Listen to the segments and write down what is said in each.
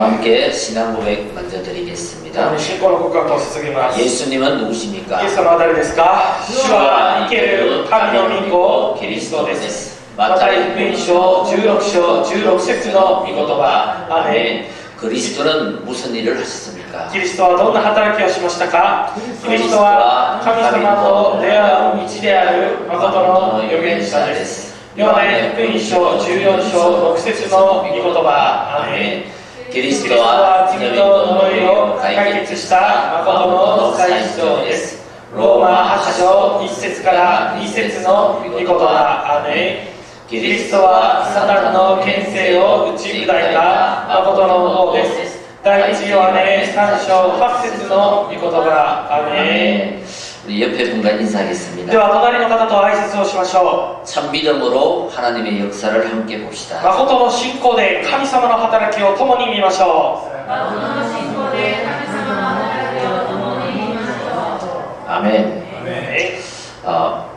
함께 신앙 고백 먼저 드리겠습니다. 예수님은 누구십니까? イエス様は誰ですか？主は生ける神の御子キリストです。マタイ福音書16章16節の御言葉。アメン。 그리스도는 무슨 일을 하셨습니까? キリストはどんな働きをしましたか？キリストは神様と出会う道である誠の預言者です。ヨハネ福音書14章6節の御言葉。アメン。 キリストは罪と呪いを解決した誠の最長です。ローマ8章1節から2節の御言葉。アメン。キリストはサタンの権勢を打ち砕いた誠の王です。第一ヨハネ3章8節の御言葉。アメン。 우리 옆에 분과 인사하겠습니다. では隣の方と挨拶をしましょう。 참 믿음으로 하나님의 역사를 함께 봅시다. 誠の信仰で神様の働きを共に見ましょう。 아멘.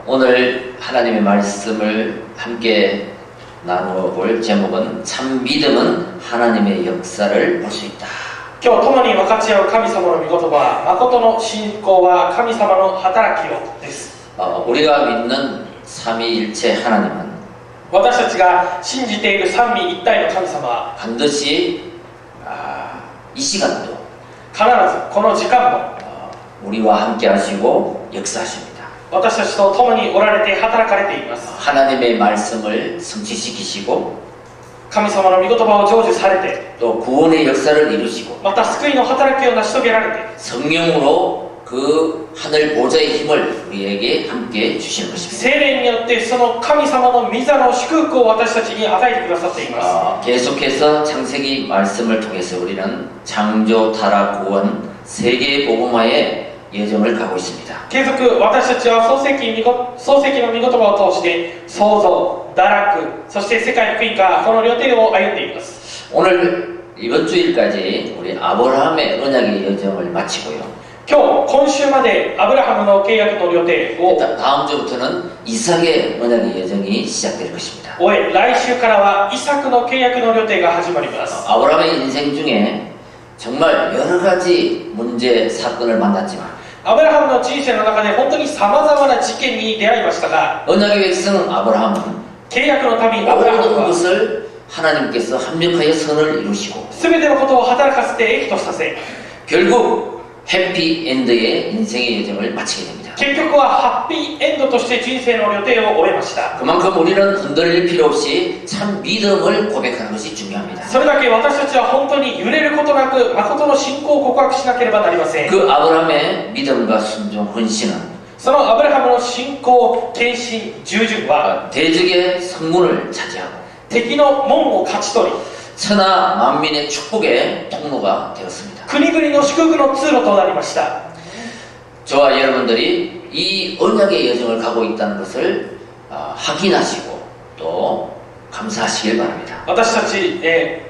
오늘 하나님의 말씀을 함께 나누어 볼 제목은 참 믿음은 하나님의 역사를 볼 수 있다. 今日共に分かち合う神様の御言葉、誠の信仰は神様の働きをです。 우리가 믿는 삼위일체 하나님은 私たちが信じている三位一体の神様は 반드시 이 시간도 必ずこの時間も 우리와 함께 하시고 역사하십니다. 私たちと共におられて働かれています。 하나님의 말씀을 성취시키시고 神様の御言葉を成就されて 또 구원의 역사를 이루시고 また救いの働きを成し遂げられて 성령으로 그 하늘 보좌의 힘을 우리에게 함께 주시는 것입니다. 聖霊によってその神様の御座の祝福を私たちに与えてくださっています。 계속해서 창세기 말씀을 통해서 우리는 창조, 타락, 구원, 세계 복음화의 예정을 가고 있습니다. 継続私たちは創世記の御言葉を通して創造、堕落、そして世界福音化この両手を歩んでいます。 오늘 이번 주일까지 우리 아브라함의 언약의 여정을 마치고요. 今週までアブラハムの契約の両手を 다음 주부터는 이삭의 언약의 여정이 시작될 것입니다. 終え来週からはイサクの契約の両手が始まります。 아브라함의 인생 중에 정말 여러 가지 문제, 사건을 만났지만 アブラハムの人生の中で本当にさまざまな事件に出会いましたが 언약의 백성 아브라함은 契約の民アブラハム 모든 は 것을 하나님께서 합력하여 선을 이루시고 全てのことを働かせて益とさせ 결국 해피엔드의 인생의 여정을 마치게 됩니다. 結局はハッピーエンドとして人生の予定を終えました。 그만큼 우리는 흔들릴 필요 없이 참 믿음을 고백하는 것이 중요합니다. それだけ私たちは本当に揺れることなく誠の信仰を告白しなければなりません。 그 아브라함의 믿음과 순종, 헌신은 そのアブラハムの信仰、献身、従順は 대적의 성문을 차지하고 敵の門を勝ち取り 천하 만민의 축복의 통로가 되었습니다. 国々の祝福の通路となりました。 저와 여러분들이 이 언약의 여정을 가고 있다는 것을 확인하시고 또 감사하시길 바랍니다. 私たち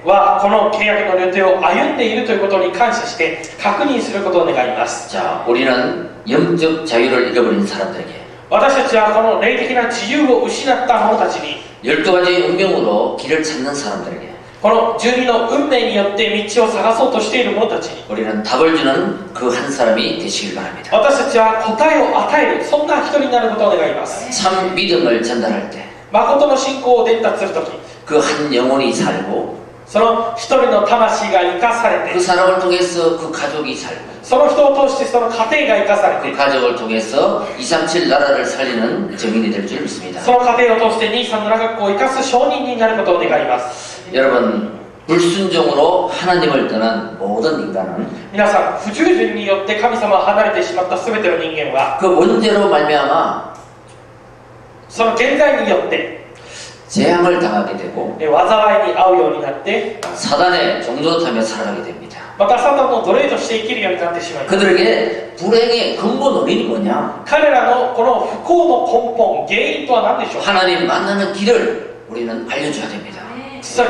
はこの契約の予定を歩んでいるということに感謝して確認することを願います。 자, 우리는 영적 자유를 잃어버린 사람들에게 私たちはこの霊的な自由を失った者たちに 12가지 운명으로 길을 찾는 사람들에게 この12の運命によって道を探そうとしている者たちに 우리는 답을 주는 그 한 사람이 되시길 바랍니다. 私たちは答えを与えるそんな人になることを願います。 참 믿음을 전달할 때 그 誠の信仰を伝達するとき 한 영혼이 살고 その一人の魂が生かされ 그 て 사람을 통해서 그 가족이 살고 その人を通してその家庭が生かされ 그 て 가족을 통해서 237 나라를 살리는 증인이 될 줄 믿습니다. その家庭を通して237学校を生かす証人になることを願います。 여러분 불순종으로 하나님을 떠난 모든 인간은 皆さん不従順によって神様を離れてしまった全ての人間は 그 문제로 말미암아 その現在によって 재앙을 당하게 되고 災いに遭うようになって 사단의 종노릇하며 살아가게 됩니다. またサタンの奴隷として生きるようになってしまいます。 그들에게 불행의 근본 원인이 뭐냐? 彼らのこの不幸の根本原因とは何でしょうか。 하나님 만나는 길을 우리는 알려줘야 됩니다.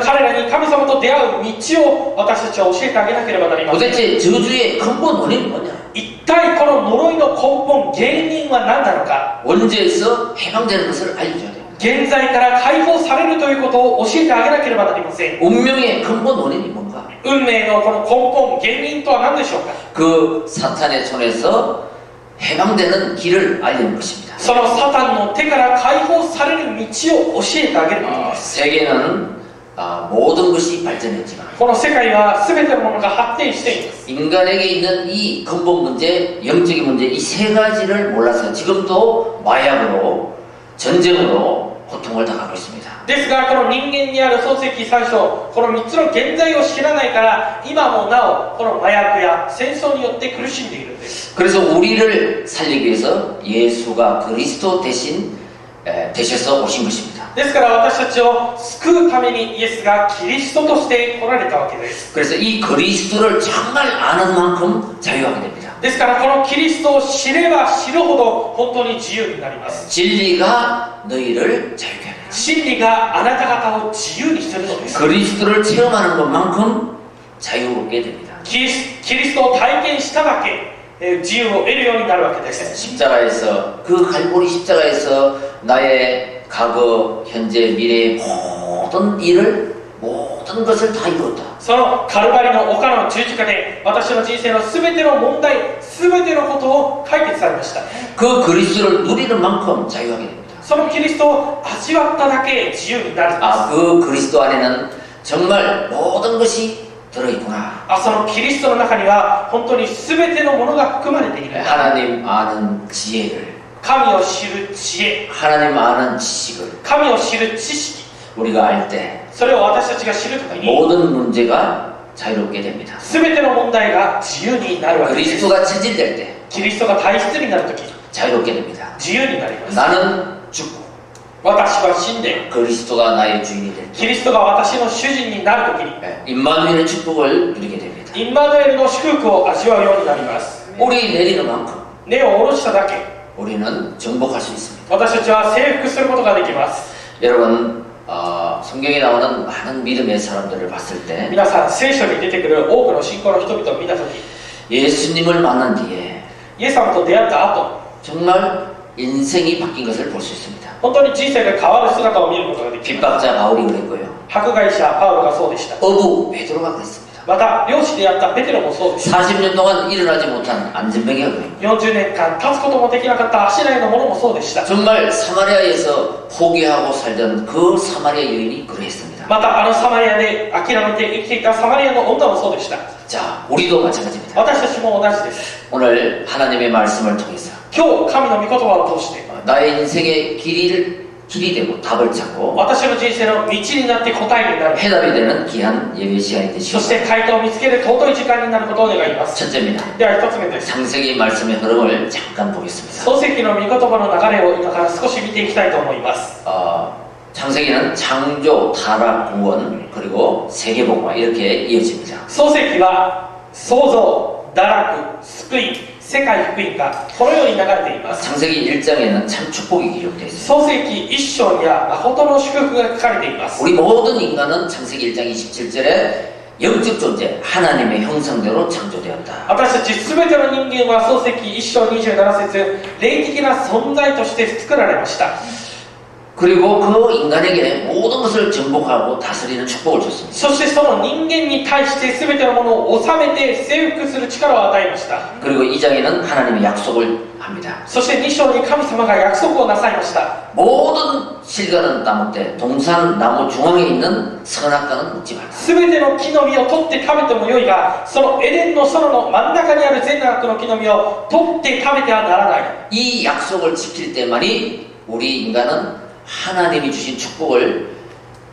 彼らに神様と出会う道を私たちは教えてあげなければなりません。 도대체 저주의 근본 원인이 뭐냐? 一体この呪いの根本原因は何なのか。 원죄에서 해방되는 것을 알려줘야 됩니다. 現在から解放されるということを教えてあげなければなりません。 운명의 근본 원인이 뭔가? 運命のこの根本原因とは何でしょうか。 그 사탄의 손에서 해방되는 길을 알리는 것입니다. そのサタンの手から解放される道を教えてあげることです。 세계는 모든 것이 발전했지만 この世界は全てのものが発展しています。 인간에게 있는 이 근본 문제, 영적인 문제, 이 세 가지를 몰라서 지금도 마약으로, 전쟁으로 고통을 당하고 있습니다. ですがこの人間にある創世記3章、この3つの現在を知らないから今もなおこの麻薬や戦争によって苦しんでいるんです。 그래서 우리를 살리기 위해서 예수가 그리스도 대신 되셔서 오신 것입니다. ですから私たちを救うためにイエスがキリストとして来られたわけです。 그래서 이 그리스도를 정말 아는 만큼 자유하게 됩니다. ですからこのキリストを知れば知るほど本当に自由になります。 진리가 너희를 자유케 합니다. 真理があなた方を自由にするのです。 그리스도를 체험하는 것만큼 자유롭게 됩니다. キリストを体験しただけ自由を得るようになるわけです。 십자가에서 그 갈보리 십자가에서 나의 과거, 현재, 미래의 모든 일을 모든 것을 다 이뤘다. そのカルバリの丘の十字架で私の人生の全ての問題、全てのことを解決されました。 그 그리스도를 누리는 만큼 자유하게 됩니다. そのキリストを味わっただけ自由になるんです。 그 그리스도 안에는 정말 모든 것이 들어있구나. そのキリストの中には本当に全てのものが含まれている。 하나님 아는 지혜를, 神を知る知恵、 하나님 아는 지식을 神を知る知識、 우리가 알 때 それを私たちが知るときに 모든 문제가 자유롭게 됩니다. 全ての問題が自由になるわけです。 그리스도가 체질될 때 キリストが体質になるとき 자유롭게 됩니다. 自由になります。 나는 죽고 私は死んで 그리스도가 나의 주인이 될 때 キリストが私の主人になるときに 임마누엘의 축복을 누리게 됩니다. インマヌエルの祝福を味わうようになります。 뿌리 내리는 만큼 根を下ろしただけ 우리는 정복할 수 있습니다. 私たちは征服することができます。 여러분 성경에 나오는 많은 믿음의 사람들을 봤을 때 皆さん聖書に出てくる多くの信仰の人々を見たとき 예수님을 만난 뒤에 イエス様と出会った後 정말 인생이 바뀐 것을 볼 수 있습니다. 本当に人生が変わる姿を見ることができます。 핍박자 바울이 그랬고요. 迫害者パウロがそうでした。 어부 베드로가 그랬습니다. また漁師であったペテロもそうでした。 40년 동안 일어나지 못한 안전병이가 그랬고 40年間立つこともできなかった足内の者もそうでした。 정말 사마리아에서 포기하고 살던 그 사마리아 여인이 그랬습니다. またサマリアで諦めて生きていたサマリアの女もそうでした。 자, 우리도 마찬가지입니다. 私たちも同じです。 오늘 하나님의 말씀을 통해서 今日神の御言葉を通して 나의 인생의 길이 되고 답을 찾고 私の人生の道になって答えになる、 해답이 되는 귀한 예배 시간이 そし 되시길 て回答を見つける尊い時間になることを願います。 첫째입니다. では一つ目です。 창세기 말씀의 흐름을 잠깐 보겠습니다. 創世記の御言葉の流れを今から少し見ていきたいと思います。 창세기는 창조, 타락, 구원, 그리고 세계복음화 이렇게 이어집니다. 創世記は創造、堕落、救い、世界福音がこのように流れています。 창세기 1장에는 참 축복이 기록되어 있습니다. 創世記1章には誠の祝福が書かれています。 우리 모든 인간은 창세기 1장 27절에 영적 존재, 하나님의 형상대로 창조되었다. 私たち全ての人間は創世記1章27節、霊的な存在として作られました。 그리고 그 인간에게 모든 것을 정복하고 다스리는 축복을 줬습니다. そしてその人間に対して全てのものを治めて征服する力を与えました。 그리고 2장에는 하나님의 약속을 합니다. そして2章に神様が約束をなさいました。 모든 실과는 따먹되 동산 나무 중앙에 있는 선악과는 먹지 말라. 全ての木の実を取って食べてもよいが、そのエデンの園の真ん中にある善悪の木の実を取って食べてはならない。 이 약속을 지킬 때만이 우리 인간은 하나님이 주신 축복을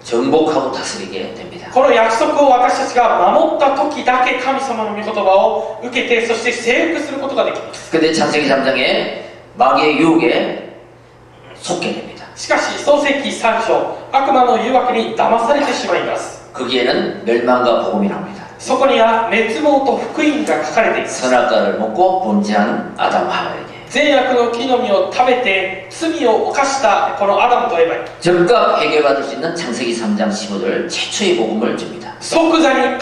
정복하고 다스리게 됩니다. この約束を私たちが守った時だけ神様の御言葉を受けて、そして征服することができます。 근데 창세기 3장에 마귀의 유혹에 속게 됩니다. しかし創世記3章、悪魔の誘惑に騙されてしまいます。 거기에는 멸망과 복음이 나옵니다. そこには滅亡と福音が書かれています。 선악과를 먹고 범죄한 아담 하와에게 善悪の木の実を食べて罪を犯したこのアダムとエバに 즉각 해결받을 수 있는 창세기 3장 15절 최초의 복음을 줍니다. 即座に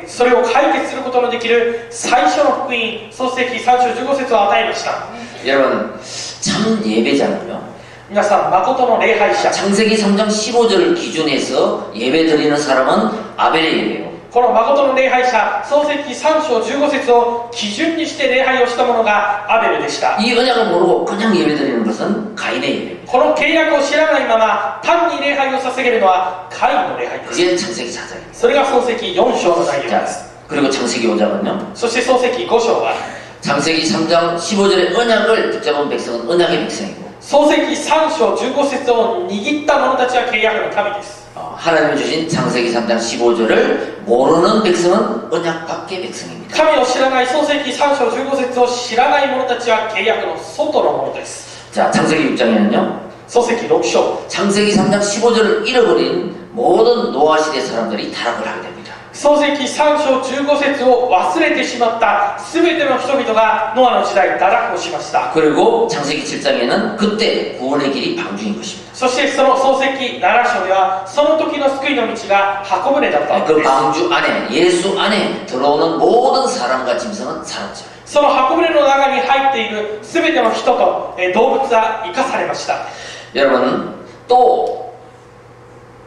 それを解決することのできる最初の福音、創世記3章15節を与えました。 여러분 참 예배자는요, 皆さん、誠の礼拝者、 창세기 3장 15절을 기준해서 예배 드리는 사람은 아벨의 예배요. この誠の礼拝者、創世記3章15節を基準にして礼拝をした者がアベルでした。 이 언약을 모르고 그냥 예배드리는 것은 가인의 예배입니다. この契約を知らないまま単に礼拝を捧げるのはカインの礼拝です。 그게 창세기 4장입니다. それが創世記4章の内容 자, です。 그리고 창세기 5장은요. そして創世記5章は 창세기 3장 15절의 언약을 붙잡은 백성은 언약의 백성이고 創世記3章15節を握った者たちは契約の民です。 하나님이 주신 창세기 3장 15절을 모르는 백성은 언약 밖의 백성입니다. 神を知らない創世記3章15節を知らない者たちは契約の外の者です。 자, 창세기 6장에는요. 創世記6章 창세기 3장 15절을 잃어버린 모든 노아 시대 사람들이 타락을 하게 됩니다. 創世記3章15節を忘れてしまった全ての人々がノアの時代堕落をしました。 그리고 창세기 7장에는 그때 구원의 길이 방주인 것입니다. そしてその創世記7章ではその時の救いの道が箱舟だったわけ 그 です。 방주 안에 예수 안에 들어오는 모든 사람과 짐승은 살았죠. その箱舟の中に入っている全ての人と動物は生かされました。 여러분 또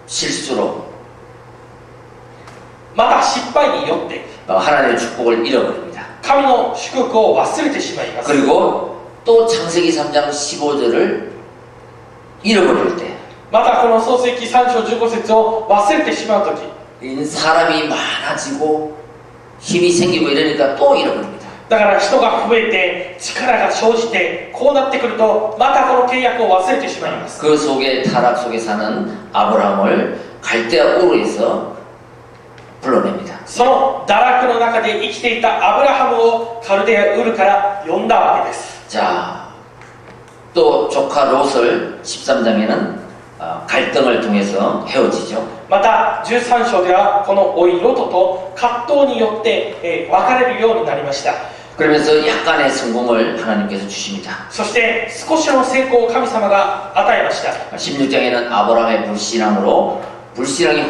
실수로 また失敗によって 하나님의 축복을 잃어버립니다. 神の祝福を忘れてしまいます。 그리고 또 창세기 3장 15절을 잃어버릴 때 またこの創世記3章15節を忘れてしまう時 사람이 많아지고 힘이 생기고 이러니까 또 잃어버립니다. だから人が増えて力が生じてこうなってくるとまたこの契約を忘れてしまいます。 그 속에 타락 속에 사는 아브라함을 갈대아 우르에서 불러냅니다. その堕落の中で生きていたアブラハムをカルデアウルから呼んだわけです。 자, 또 조카 롯을 13장에는 갈등을 통해서 헤어지죠. また13章ではこの老いロトと葛藤によって別れるようになりました。 그러면서 약간의 성공을 하나님께서 주십니다. そして少しの成功を神様が与えました。 16장에는 아브라함의 불신앙으로 불신앙의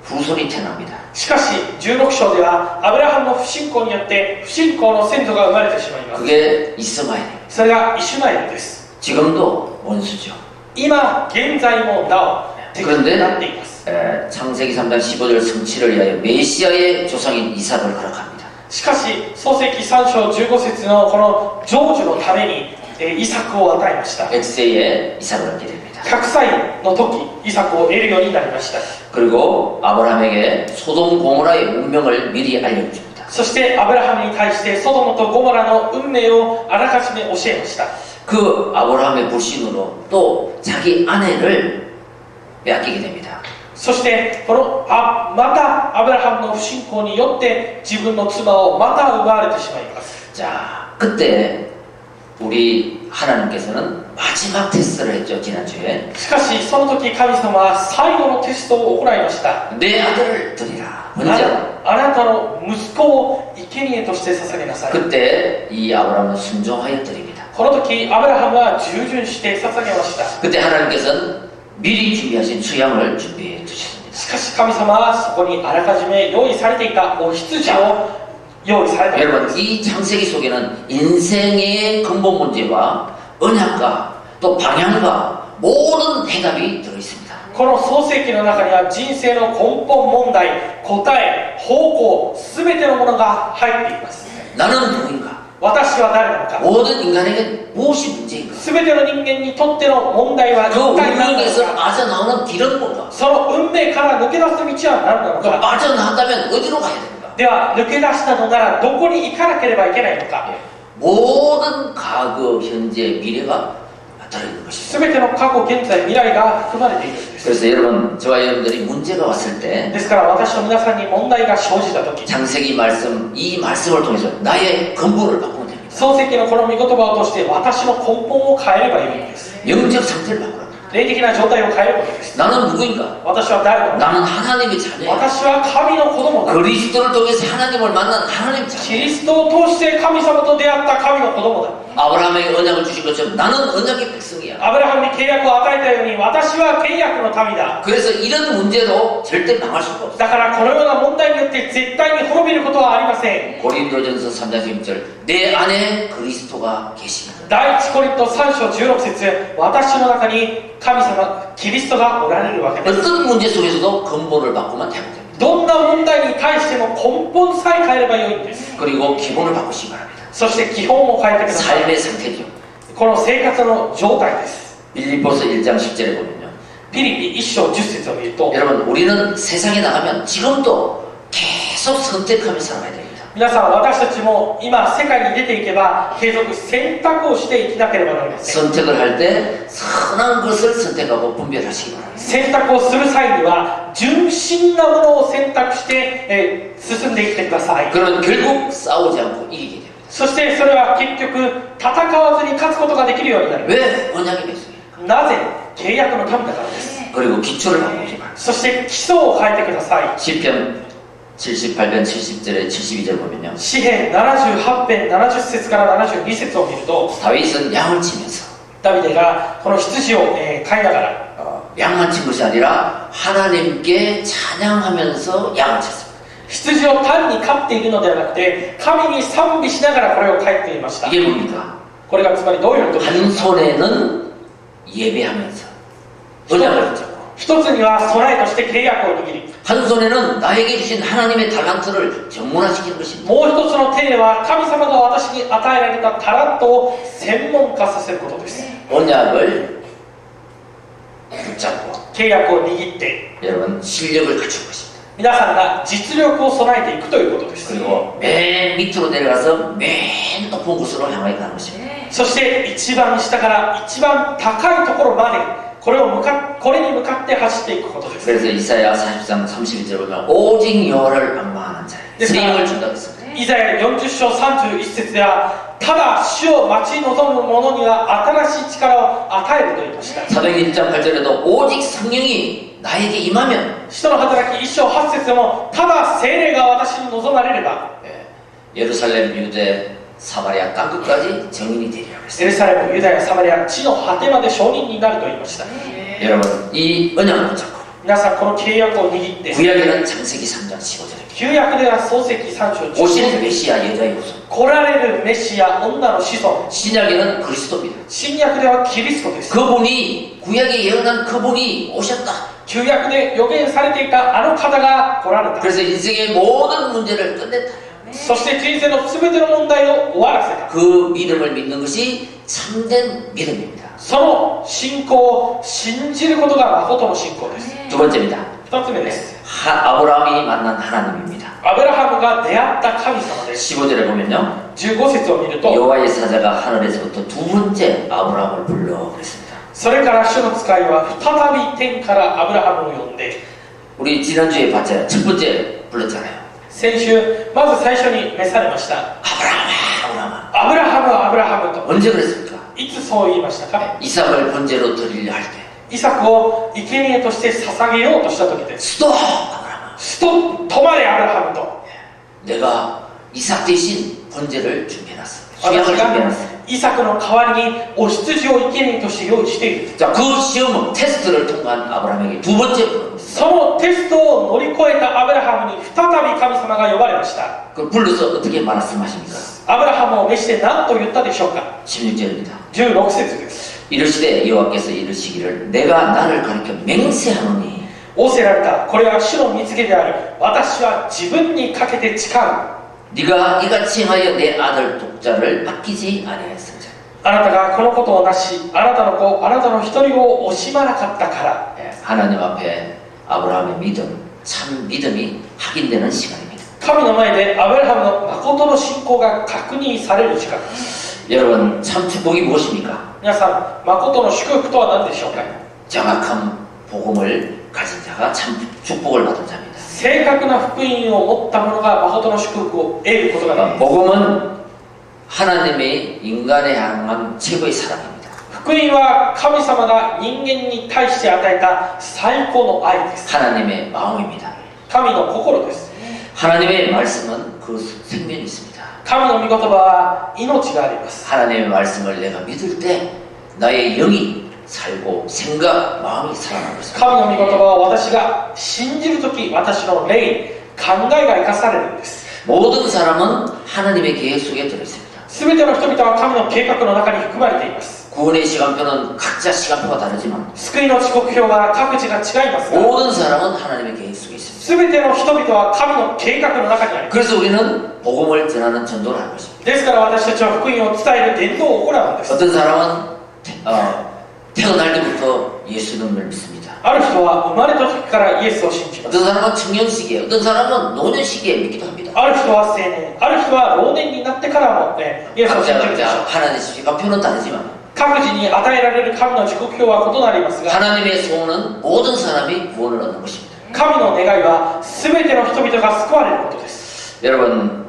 후손이 태어납니다. しかし16章ではアブラハムの不信仰によって不信仰の先祖が生まれてしまいます。 그게 이스마엘입니다. それがイシュマエルです。 지금도 원수죠. 今現在もなお敵になっています。 창세기 3장 15절 성취를 위하여 메시아의 조상인 이삭을 허락합니다. しかし創世記3章15節のこの成就のためにイサクを与えました。 백세에 이삭을 얻게 됩니다. 100歳の時イサクを得るようになりました。 그리고 아브라함에게 소돔 고모라의 운명을 미리 알려줍니다. そしてアブラハムに対してソドムとゴモラの運命をあらかじめ教えました。 그 아브라함의 불신으로 또 자기 아내를 빼앗기게 됩니다. そしてこのまたアブラハムの不信仰によって自分の妻をまた奪われてしまいます。 자, 그때 우리 하나님께서는 마지막 테스트를 했죠, 지난주에. しかしその時神様は最後のテストを行いました。 내 아들을 드리라. 혼자. あなたの息子を生贄として捧げなさい。 그때 이 아브라함은 순종하여 드립니다. この時アブラハムは従順して捧げました。 그때 하나님께서는 미리 준비하신 수양을 준비해 두셨습니다. しかし神様はそこにあらかじめ用意されていたお羊を用意された。 여러분, 이 창세기 속에는 인생의 근본 문제와 언약과 또 방향과 모든 해답이 들어있습니다. この創世記の中には人生の根本問題、答え、方向、すべてのものが入っています。 나는 누구인가? 私は誰なのか。 모든 인간에게 무엇이 문제인가? すべての人間にとっての問題は 그 一体何なの 운명에서 か。 빠져나오는 길은 뭔가? その運命から抜け出す道は何なの 그 か。 빠져나왔다면 어디로 가야 됩니까? では抜け出したのならどこに行かなければいけないのか。 모든 과거, 현재, 미래가 들어있는 것입니다. すべての過去、現在、未来が含まれているんです。 그래서 여러분, 저와 여러분들이 문제가 왔을 때 ですから私と皆さんに問題が生じたとき、 창세기 말씀, 이 말씀을 통해서 나의 근본을 바꾸면 됩니다. 創世記のこの御言葉を通して私の根本を変えればいいんです。 영적 상태를 바꾸라. 霊的な状態を変えることです。 나는 누구인가? 私は誰なのか。 나는 하나님의 자녀야. 私は神の子供だ。 그리스도를 통해서 하나님을 만난 하나님 キ 자녀. リストを通して神様と出会った神の子供だ。 아브라함에게 언약을 주신 것처럼 나는 언약의 백성이야. アブラハムに契約を与えたように私は契約の民だ。 그래서 이런 문제도 절대 망할 수가 없어. だからこのような問題によって絶対に滅びることはありません。 고린도전서 3장 16절 내 안에 그리스도가 계십니다. 第一コリント3章16節私の中に神様キリストがおられるわけです。 어떤 문제 속에서도 근본을 바꾸면 되는 겁니다. どんな問題に対しても根本さえ変えればよいんです。 그리고 기본을 바꾸시기 바랍니다. そして基本を変えてください。 삶의 상태죠. この生活の状態です。 빌립보서 1장 10절에 보면요. ピリピ1章10節を見ると、 여러분 우리는 세상에 나가면 지금도 계속 선택하며 살아가야 됩니다. 皆さん、私たちも今世界に出ていけば継続選択をして生きなければなりません。 선택을 할 때 선한 것을 선택하고 분별하시기 바랍니다. 選択をする際には純真なものを選択して、進んでいってください。 그러면 결국 싸우지 않고 이기게 됩니다. そしてそれは結局戦わずに勝つことができるようになります。 왜 언약의 백성입니까? なぜ？契約の民だからです。 그리고 기초를 바꾸기 바랍니다. そして基礎を変えてください。 시편 78편 70절에 72절 보면요. 詩編78編70節から72節を見ると、 다윗은 양을 치면서 ダビデがこの羊を、飼いながら 양만 친 것이 아니라 하나님께 찬양하면서 양을 쳤습니다. 羊を単に飼っているのではなくて、神に賛美しながらこれを飼っていました。 이게 뭡니까? これがつまりどういうことでしょう 한 か。 손에는 예배하면서 언약을 붙잡고 一つには備えとして契約を握り、 한 손에는 나에게 주신 하나님의 달란트를 정문화시키는 것입니다. もう一つの手では神様が私に与えられたタラントを専門化させることです。 언약을 붙잡고 契約を握って 여러분 실력을 갖출 것입니다. 皆さんが実力を備えていくということです。 그리고 맨 밑으로 내려가서 맨 높은 곳으로 향해 가는 것입니다. そして一番下から一番高いところまでこれに向かって走っていくことです。 그래서 이사야 43장 31절 보면 오직 여호와를 악망하는 자에게 쓰임을 준다고 했습니다. イザヤ40章31節では、ただ主を待ち望む者には新しい力を与えると言いました。 사도행전 1장 8절에도 오직 성령이 나에게 임하면 使徒の働き1章8節でも、ただ聖霊が私に望まれれば、 예루살렘 유대 사마리아 땅끝까지 정인이 되리라고 エ 했습니다. ルサレム、ユダヤ、サマリア、地の果てまで証人になると言いました。 여러분 이 언약을 붙잡고 皆さん、この契約を握って、 구약에는 창세기 3장 15절입니다. 旧約では創世記3章15 오시는 節、 메시아 여자의 후손. 来られるメシア、女の子孫、 신약에는 그리스도입니다. 新約ではキリストです。 그분이 구약에 예언한 그분이 오셨다. 旧約で予言されていたあの方が来られた。 그래서 인생의 모든 문제를 끝냈다. そして人生の全ての問題を終わらせた。 그 믿음을 믿는 것이 참된 믿음입니다. その信仰を信じることが誠の信仰です。 두 번째입니다. 二つ目です。 아브라함이 만난 하나님입니다. アブラハムが出会った神様です。 15절에 보면요. 15節を見ると、 여호와의 사자가 하늘에서부터 두 번째 아브라함을 불러 그랬습니다. それから主の使いは再び天からアブラハムを呼んで、 우리 지난주에 봤잖아요. 첫 번째 불렀잖아요. 先週まず最初に召されました。 아브라함아, 아브라함아. アブラハム、アブラハムと 언제 그랬습니까? いつそう言いましたか。 이삭을 번제로 드리려 할 때. イサクを生贄として捧げようとした時です。 스톱, 아브라함아. ストップ、止まれアブラハムと。 내가 이삭 대신 번제를 준비해놨어. 私 수양을 が 준비해놨어. イサクの代わりにお羊を生贄として用意している。 자, 그 시험은 테스트를 통과한 아브라함에게 두 번째 부릅니다. そのテストを乗り越えたアブラハムに再び神様が呼ばれました。 그 불러서 어떻게 말씀하십니까? アブラハムを召して何と言ったでしょうか。 16절입니다. 16節です。 이르시되 여호와께서 이르시기를 내가 나를 가리켜 맹세하노니 仰せられた。これは主の蜜げである。私は自分にかけて誓う。 네가 이같이 하여 내 아들 독자를 아끼지 아니하였으리라. あなたがこのことをなし、あなたの子、あなたの一人を惜しまなかったから。 하나님 앞에 아브라함의 믿음, 참 믿음이 확인되는 시간입니다. 神の前でアブラハムの誠の信仰が確認される時間です。 여러분 참 축복이 무엇입니까? 皆さん、誠の祝福とは何でしょうか。 정확한 복음을 가진 자가 참 축복을 받은 자입니다. 正確な福音を持った者が誠の祝福を得ることができます。 복음은 하나님의 인간에 향한 최고의 사랑입니다. 福音は神様が人間に対して与えた最高の愛です。 하나님의 마음입니다. 神の心です。 하나님의 말씀은 그 생명이 있습니다. 神の御言葉は命があります。 하나님의 말씀을 내가 믿을 때 나의 영이 살고 생각, 마음이 살아나고 있습니다. 神の御言葉を私が信じるとき、私の霊、考えが生かされるんです。 모든 사람은 하나님의 계획 속에 들어있습니다. すべての人々は神の計画の中に含まれています。 구원의 시간표는 각자 시간표가 다르지만 救いの時刻表は各自が違いますが、 모든 사람은 하나님의 계획 속에 있습니다. 全ての人々は神の計画の中にあります。 그래서 우리는 복음을 전하는 전도를 하는 것입니다. ですから私たちは福音を伝える伝道を行うんです。 어떤 사람은 태어날 때부터 예수님을 믿습니다. ある人は生まれた時からイエスを信じます。 어떤 사람은 청년 시기에, 어떤 사람은 노년 시기에 믿기도 합니다. ある人は青年、ある人は老年になってからも、イエスを信じるでしょう。 하나님의 지시가표는 다르지만 各自に与えられる神の時刻表は異なりますが、 하나님의 소원은 모든 사람이 구원을 얻는 것입니다. 神の願いは全ての人々が救われることです。 여러분,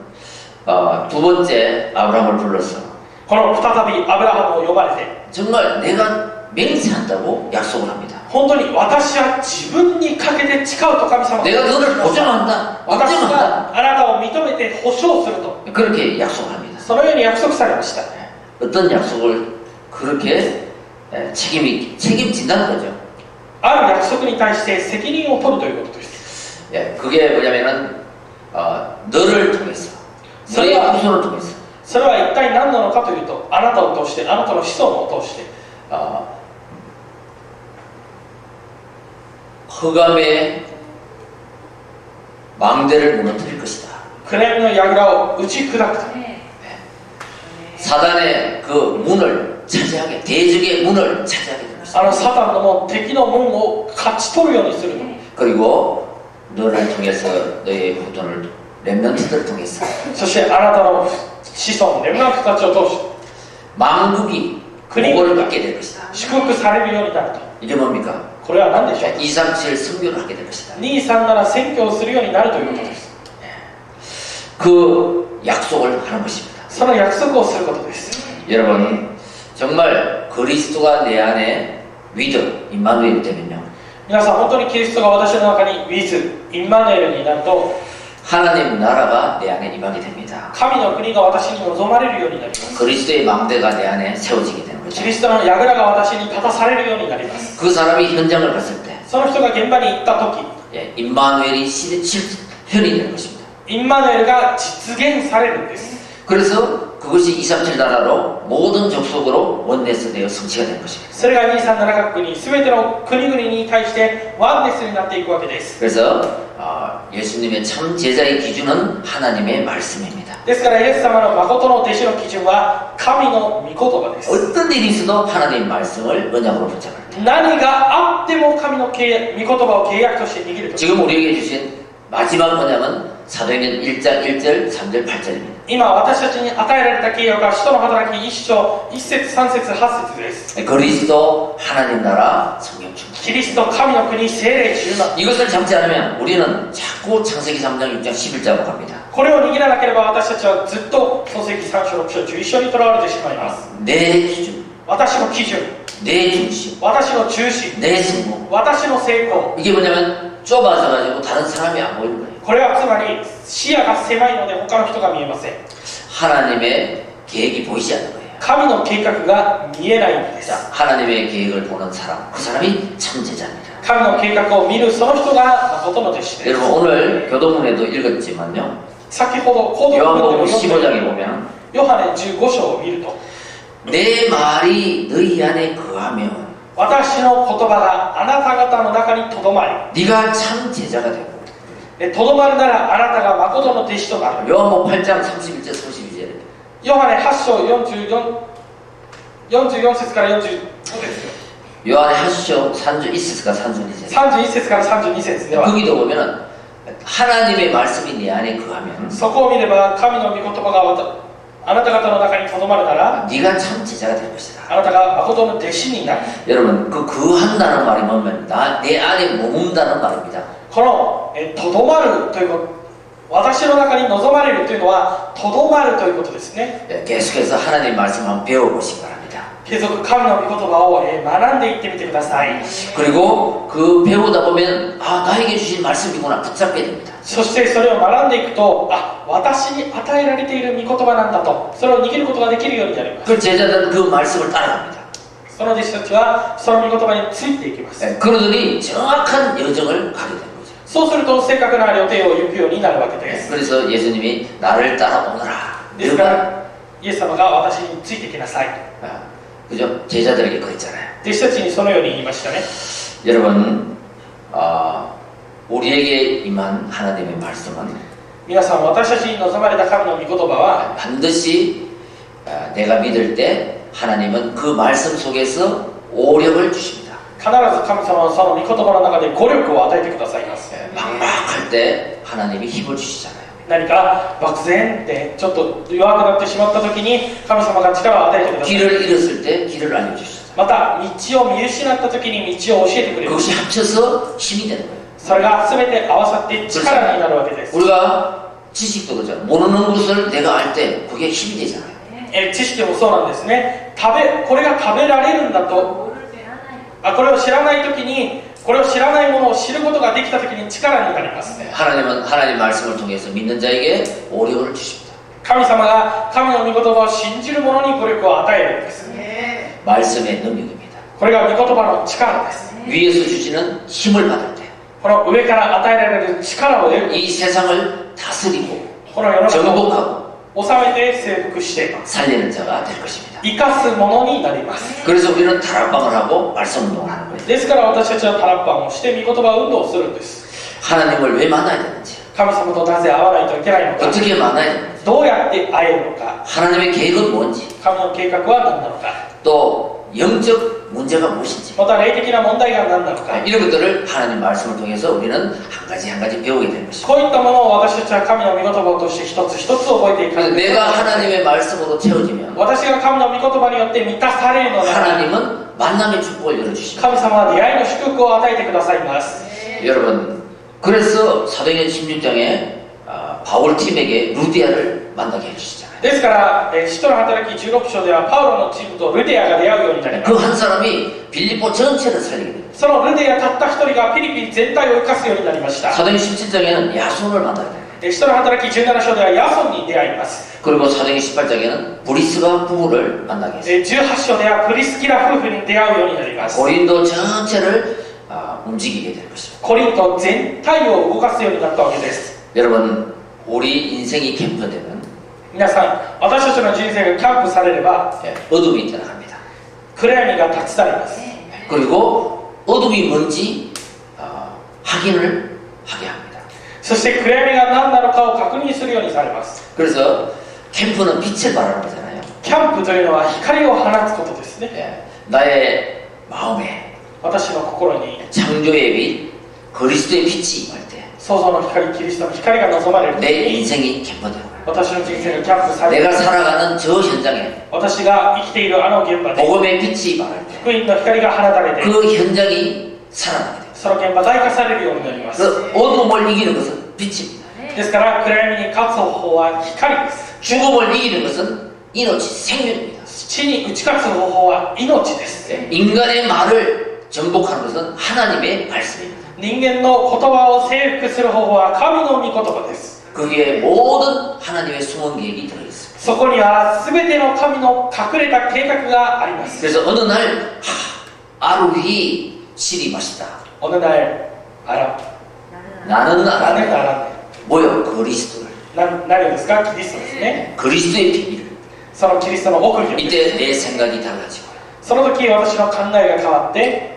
두 번째 아브라함을 불러서 この再びアブラハムを呼ばれて、 정말 내가 맹세한다고 약속을 합니다. 本当に私は自分にかけて誓うと神様が 내가 너를 보장한다, 私 인정한다. があなたを認めて保証すると、 그렇게 약속을 합니다. そのように約束されました。 어떤 약속을 그렇게 책임진다는 거죠. ある約束に対して責任を取るということです。 예, 그게 뭐냐면은 너를 통해서, 너의 후손을 통해서 それは一体何なのかというと、あなたを通して、あなたの子孫を通して、 흑암의 망대를 무너뜨릴 것이다. 暗闇の櫓を打ち砕くと、 사단의 그 문을 차지하게, 대적의 문을 차지하게 될 것이다. あのサタンのも敵の門を勝ち取るようにすると、 그리고 너를 통해서 너의 후손을 렘넌트들을 통해서 そしてあなたの子孫、レムナントたちを通して 만국이 복을 받게 될 것이다. 祝福されるようになると。 이게 뭡니까? これは何でしょう。 237 선교를 하게 될 것이다. 237選挙をするようになるということです。 그 약속을 하는 것입니다. その約束をすることです。 여러분, 정말 그리스도가 내 안에 위드 임마누엘이 되면요, 皆さん本当にキリストが私の中にウィズ、インマヌエルになると、 하나님 나라가 내 안에 임하게 됩니다. 神の国が私に望まれるようになります。 그리스도의 망대가 내 안에 세워지게 되는 キ 거죠. リストの櫓が私に立たされるようになります。 그 사람이 현장을 갔을 때 その人が現場に行った時、 임마누엘이 실현이 되는 것입니다. インマヌエルが実現されるんです。 그래서 그것이 237 나라로 모든 족속으로 원내스 되어 성취가 되는 것입니다. それが237カ国に全ての国々に対してワンネスになっていくわけです。 그래서 예수님의 참 제자의 기준은 하나님의 말씀입니다. ですからイエス様の誠の弟子の基準は神の御言葉です。 어떤 일이 있어도 하나님의 말씀을 언약으로 붙잡을 때, 何があっても神の御言葉を契約として握ると。 지금 우리에게 주신 마지막 언약은 사도행전 1장 1절 3절 8절입니다. 今私たちに与えられた契約は使徒の働き1章1節3節8節です。 그리스도 하나님 나라 성령 충만. キリスト神の国聖霊充満。 이것을 잡지 않으면 우리는 자꾸 창세기 3장 6장 11절로 갑니다. これを握らなければ私たちはずっと創世記3章6章11章にとらわれてしまいます。 내 기준, 私の基準、 내 중심, 私の中心、 내 성공. 私の成功。 이게 뭐냐면 좁아져가지고 다른 사람이 안 보이는 거예요. これはつまり視野が狭いので他の人が見えません。 하나님의 계획이 보이지 않는 거예요. 神の計画が見えないんで 자, す。 하나님의 계획을 보는 사람, 그 사람이 참 제자입니다. 神の計画を見るその人が誠の弟子です。 여러분 오늘 교도문에도 읽었지만요. 先ほど行動文で 요한복음 も読ん 15장에 だ 보면 ヨハネ15章を見ると、 내 말이 너희 안에 거하면 私の言葉があなた方の中にとどまり、 네가 참 제자가 되고. とどまるならあなたが誠の弟子となる。 요한복음 8장 31절 32절에 ヨハネ8章44節から45ですよ。 요한의 8장 31節과 32절 31節から32節では、 거기도 보면은 하나님의 말씀이 내 안에 거하면 そこを見れば神の御言葉があなた方の中にとどまるなら 네가 참 제자가 될 것이다. あなたが誠の弟子になる。 여러분 그 거한다는 말이 뭐냐면 내 안에 머문다는 말입니다. このとどまるということ、私の中に望まれるというのはとどまるということですね。 계속해서 하나님의 말씀 한번 배워보시기 바랍니다. 継続神の御言葉を学んでいってみてください。 그리고 그 배우다 보면 나에게 주신 말씀이구나 붙잡게 됩니다. そしてそれを学んでいくと、私に与えられている御言葉なんだと、それを握ることができるようになります。 그 제자들은 그 말씀을 따라갑니다. その弟子たちはその御言葉についていきます。 그러더니 정확한 여정을 가게 되는 거죠. そうすると正確な予定を行くようになるわけです。 그래서 예수님이 나를 따라오너라. ですからイエス様が私についてきなさい。 그죠? 제자들에게 그랬잖아요. 弟子たちにそのように言いましたね。 여러분, 우리에게 임한 하나님의 말씀은 皆さん、私たちに望まれた神の御言葉は 반드시 내가 믿을 때 하나님은 그 말씀 속에서 오력을 주십니다. 必ず神様はその御言葉の中で語力を与えてくださいます。 막막할 때 하나님이 힘을 주시잖아요. 何か漠然ってちょっと弱くなってしまった時に神様が力を与えてください。 길을 잃었을 때 길을 알려주시잖아요. また道を見失った時に道を教えてくれる。 그것이 합쳐서 힘이 되는 거예요. それが全て合わさって力になるわけです。 우리가 지식도 그렇잖아요. 모르는 것을 내가 알 때 그게 힘이 되잖아요. 知識もそうなんですね。これが食べられるんだと、これを知らない時に、これを知らないものを知ることができた時に力になります。 하나님은 하나님 말씀을 통해서 믿는 자에게 오력을 주십니다. 神様が神の御言葉を信じる者に語力を与えるんです。 말씀의 능력입니다. これが御言葉の力です。 위에서 주시는 힘을 받을 때, この上から与えられる力を得る。 이 세상을 다스리고 この世の中を 정복하고 収めて征服して 살리는 자가 될 것입니다. 生かすものになります。 그래서 우리는 다락방을 하고 말씀 운동을 하는 거예요. ですから私たちはタラッパンをして御言葉運動をするんです。 하나님을 왜 만나야 되는지, 神様となぜ会わないといけないのか、 어떻게 만나야 되는지, どうやって会えるのか、 하나님의 계획은 뭔지, 神の計画は何なのか、 또 영적 문제가 무엇인지, また霊的な問題が何なのか、 이런 것들을 하나님 말씀을 통해서 우리는 한 가지 한 가지 배우게 될 것입니다. こういったものを私たちは神の御言葉として一つ一つ覚えていく。 그래서 내가 하나님의 말씀으로 채워지면 私が神の御言葉によって満たされるのなら、 하나님은 만남의 축복을 열어주십니다. 神様は出会いの祝福を与えてくださいます。 여러분, 그래서 사도행전 16장에 바울 팀에게 루디아를 만나게 해주시잖아요. ですから、使徒の働き16章ではパウロのチームとルデアが出会うようになりま 그 す。 한 사람이 빌립보 전체를 살리게 됩니다. そのルデアたった一人がフィリピン全体を生かすようになりました。 사도행전 17장에는 야손을 만나게 됩니다. 使徒の働き17章ではヤソンに出会います。 그리고 사도행전 18장에는 브리스가 부부를 만나게 했습니다. 18章ではプリスキラ夫婦に出会うようになります。 고린도 전체를 움직이게 될 것입니다. コリント全体を動かすようになったわけです。 여러분, 우리 인생이 캠프되면 皆さん、私たちの人生がキャンプされれば 어둠이 떠나갑니다. 暗闇が立ち去ります。 그리고 어둠이 뭔지 확인을 하게 합니다. そして暗闇が何なのかを確認するようにされます。 그래서 캠프는 빛을 발하는 거잖아요. キャンプというのは光を放つことですね。 나의 마음에 私の心に 창조의 빛, 그리스도의 빛이 임할 때 創造の光、キリストの光が望まれる時 내 に 인생이 캠프되는 거예요. 私の人生がキャンプされる。 내가 살아가는 저 현장에 私が生きているあの現場で 복음의 빛이 임할 때 福音の光が放たれて 그 현장이 살아나게 돼요. その現場が生かされるようになります。 그 어둠을 이기는 것은 빛입니다. ですから暗闇に勝つ方法は光です。 죽음을 이기는 것은命, 생명입니다. 死に打ち勝つ方法は命です。 인간의 말을 정복하는 것은 하나님의 말씀입니다. 人間の言葉を征服する方法は神の御言葉です。 거기에 모든 하나님의 숨은 계획이 들어있습니다. そこには全ての神の隠れた計画があります。 그래서 어느 날 아루히 실이 마시다. おねだいあら 나는 何 알아. 年あら 뭐요? 그리스도를. 何をですか？キリストですね。 그리스도의 비밀을. そのキリストの奥義を 이때 내 생각이 달라지고. その時私の考えが変わって、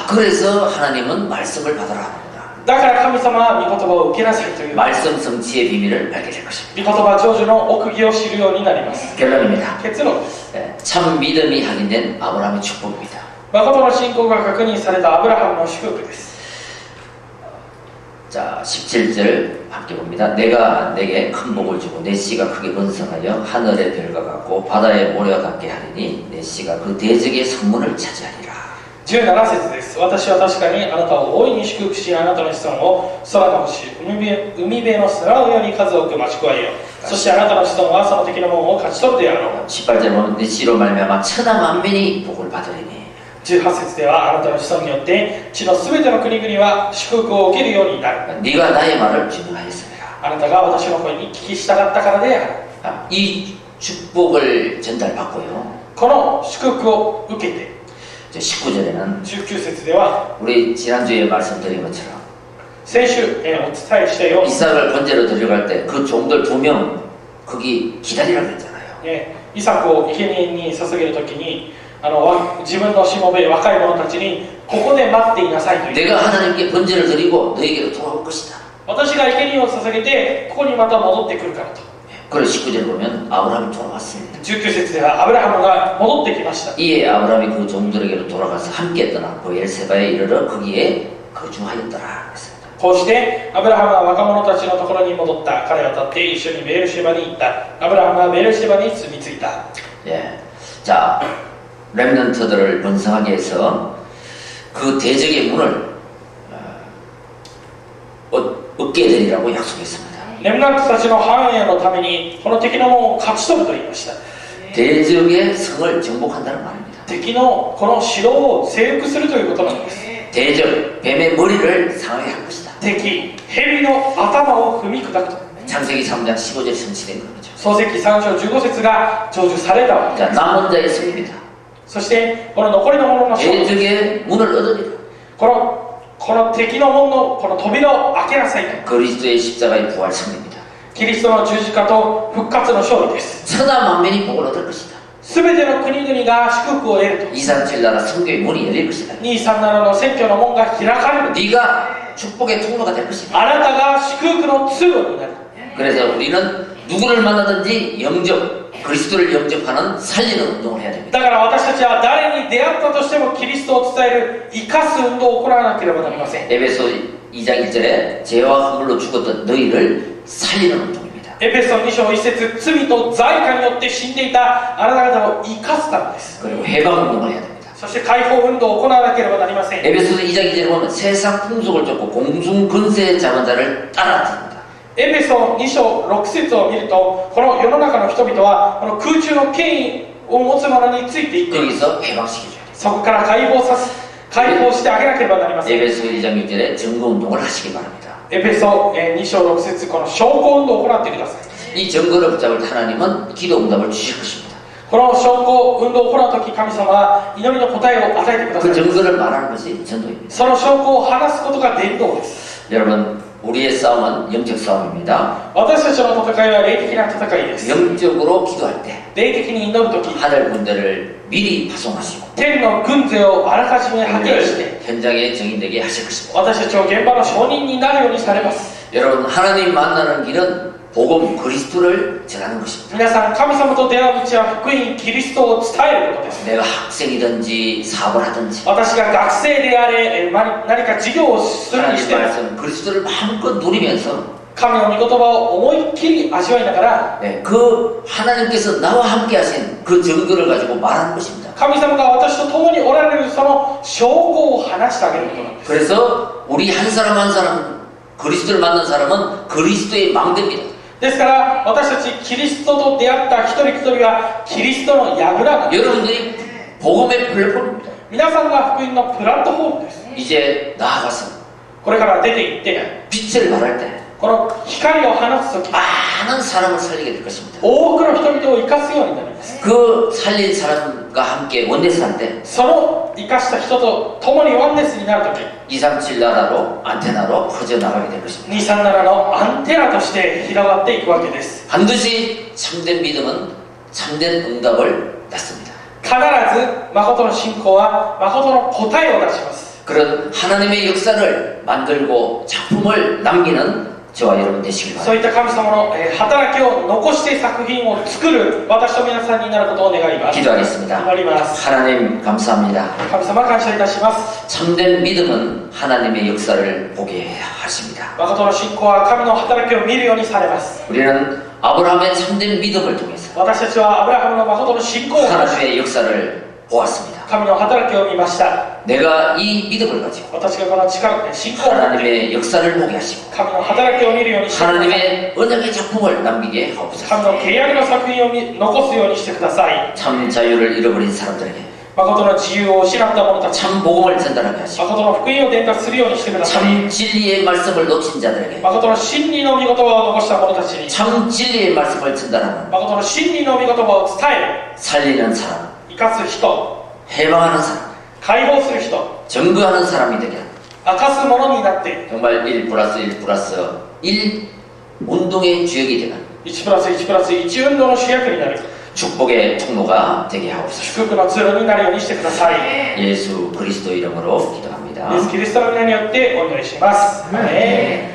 그래서 하나님은 말씀을 받으라 하는구나. だから神様は御言葉を受けなさいという 말씀 성취의 비밀을 알게 될 것입니다. 御言葉成就の奥義を知るようになります。 결론입니다. 結論です。 참 믿음이 확인된 아브라함의 축복입니다. 誠の信仰が確認されたアブラハムの祝福です。 자, 17절 함께 봅니다. 내가 내게 큰 복을 주고 내 씨가 크게 번성하여 하늘의 별과 같고 바다의 모래와 같게 하리니 내 씨가 그 대적의 성문을 차지하리라. 17節です。私は確かにあなたを大いに祝福し、あなたの子孫を空の星、海辺の砂のように数多く増し加えよう。そしてあなたの子孫はその敵の門を勝ち取るであろう。 18절 보면 내 씨로 말미암아 천하 만민이 복을 받으리니 18節ではあなたの子孫によって地のすべての国々は祝福を受けるようになる。 네가 나의 말을 준행하였습니다. あなたが私の声に聞き従ったからである。 이 축복을 전달받고요. この祝福を受けて 19절에는 19節では 우리 지난주에 말씀드린 것처럼 先週、お伝えしたように 이삭을 번제로 데려갈 때 그 종들 2명 거기 기다리라고 했잖아요. イサクを生贄に捧げるときに自分のしもべ若い者たちにここで待っていなさいという。 내가 하나님께 번제를 드리고 너에게로 돌아올 것이다. 私が生贄を捧げてここにまた戻ってくるからと。 그걸 19절에 보면 아브라함이 돌아왔습니다. 19節ではアブラハムが戻ってきました。 이에 아브라함이 그 종들에게로 돌아가서 함께 떠나 베엘세바에 이르러 거기에 거주하였더라 했습니다. こうしてアブラハムは若者たちのところに戻った。彼を立って一緒にベエルシェバに行った。アブラハムはベエルシェバに住み着いた。 예. 자, 렘넌트들을 번성하게 해서 그 대적의 문을 얻게 되리라고 약속했습니다. レムナントたちの繁栄のためにこの敵の門を勝ち取ると言いました。 대적의 성을 정복한다는 말입니다. 敵のこの城を征服するということなんです。 대적, 뱀의 머리를 상하게 할 것이다. 敵、蛇の頭を踏み砕くと。 창세기 3장 15절에 성취된 거죠. 創世記3章15節が成就されたわけ。 자, 남은 자의 성입니다. そしてこの残りの者の勝利、 대적의 문을 얻으리라. この敵の門のこの扉を開けなさいと。 그리스도의 십자가의 부활 승리입니다. キリストの十字架と復活の勝利です。 천하 만민이 복을 얻을 것이다. すべての国々が祝福を得ると。 237 나라 성교의 문이 열릴 것이다. 237の選挙の門が開かれる。 네가 축복의 통로가 될 것이다. あなたが祝福の通路になる。 그래서 우리는 누구를 만나든지 영접, 그리스도를 영접하는 살리는 운동을 해야 됩니다. だから私たちは誰に出会ったとしてもキリストを伝える生かす運動を行わなければなりません。 에베소 2장 1절에 죄와 허물로 죽었던 너희를 살리는 운동입니다. エペソ2章1節、罪と罪過によって死んでいたあなた方を生かすためです。 그리고 해방 운동을 해야 됩니다. そして解放運動を行わなければなりません。 에베소서 2장 2절에 보면 세상 풍속을 쫓고 공중 근세에 잡은 자를 따라듭니다. エペソ2章6節を見ると、この世の中の人々はこの空中の権威を持つ者についていって、 거기서 해방시켜줘야 돼요. そこから解放してあげなければなりません。 에베소 2장 6절에 증거 운동을 하시기 바랍니다. エペソ2章6節、この証拠運動を行ってください。 이 증거를 붙잡을 때 하나님은 기도 응답을 주실 것입니다. この証拠運動を行うとき、神様は祈りの答えを与えてくださ 그 い。 증거를 말하는 것이 전도입니다. その証拠を話すことが伝道です。 여러분, 우리의 싸움은 영적 싸움입니다. 私たちの戦いは霊的な戦いです。 영적으로 기도할 때 霊的に祈るとき、 하늘 군대를 미리 파송하시고 天の軍勢をあらかじめ派遣して、 현장의 증인되게 하실 것입니다. 私たちを現場の証人になるようにされます。 여러분, 하나님 만나는 길은 복음 그리스도를 전하는 것입니다. 皆さん、神様と出会う道は福音キリストを伝えることです。 내가 학생이든지 사업을 하든지 私が学生であれ、何か事業をするにして 하나님 も、 말씀 그리스도를 마음껏 누리면서 神の御言葉を思いっきり味わいながら、 그 하나님께서 나와 함께 하신 그 증거를 가지고 말하는 것입니다. 神様が私と共におられるその証拠を話してあげることなんです。 그래서 우리 한 사람 한 사람 그리스도를 만난 사람은 그리스도의 망대입니다. ですから私たちキリストと出会った一人一人はキリストの櫓なんです。 여러분들이 복음의 플랫폼입니다. 皆さんが福音のプラットフォームです。 이제 나아가서 これから出て行って 빛을 발할 때 この光を放つとき、 많은 사람을 살리게 될 것입니다. 多くの人々を生かすようになります。 그 살린 사람과 함께 원내스 할 때 その生かした人と共にワンネスになるとき、 237 나라로 안테나로 퍼져나가게 될 것입니다. 237のアンテナとして広がっていくわけです。 반드시 참된 믿음은 참된 응답을 낳습니다. 必ず誠の信仰は誠の答えを出します。 그런 하나님의 역사를 만들고 작품을 남기는 저와 여러분 되시길 そうい 바랍니다. った神様の働きを残して作品を作る私と皆さんになることを願います。 기도하겠습니다. 祈ります。 하나님 감사합니다. 神様感謝いたします。 참된 믿음은 하나님의 역사를 보게 하십니다. 誠の信仰は神の働きを見るようにされます。 우리는 아브라함의 참된 믿음을 통해서 私たちはアブラハムの誠の信仰を通して 하나님의 역사를 보았습니다. 神の働きを見ました。 내가 이 믿음을 가지고 私がこの力信仰を持って 하나님의 역사를 보게 하시고 神の働きを見るようにしてください。 하나님의 언약의 작품을 남기게 하옵소서. 神の契約の作品を残すようにしてください。 참 자유를 잃어버린 사람들에게 誠の自由を失った者たち、 참 복음을 전달하게 하시고 誠の福音を伝達するようにしてください。 참 진리의 말씀을 놓친 자들에게 誠の真理の御言葉を残した者たちに、 참 진리의 말씀을 전달하는 誠の真理の御言葉を伝える、 살리는 사람, 生かす人、 해방하는 사람, 解放する人、 증거하는 사람이 되게 하는 明かす者になって、 정말 1 플러스 1 플러스 1 운동의 주역이 되는 1+1+1 運動の主役になる。 축복의 통로가 되게 하옵소서. 祝福の通路になるようにしてください。 예수 그리스도 이름으로 기도합니다. イエス・キリストの皆によってお祈りします。アーメン。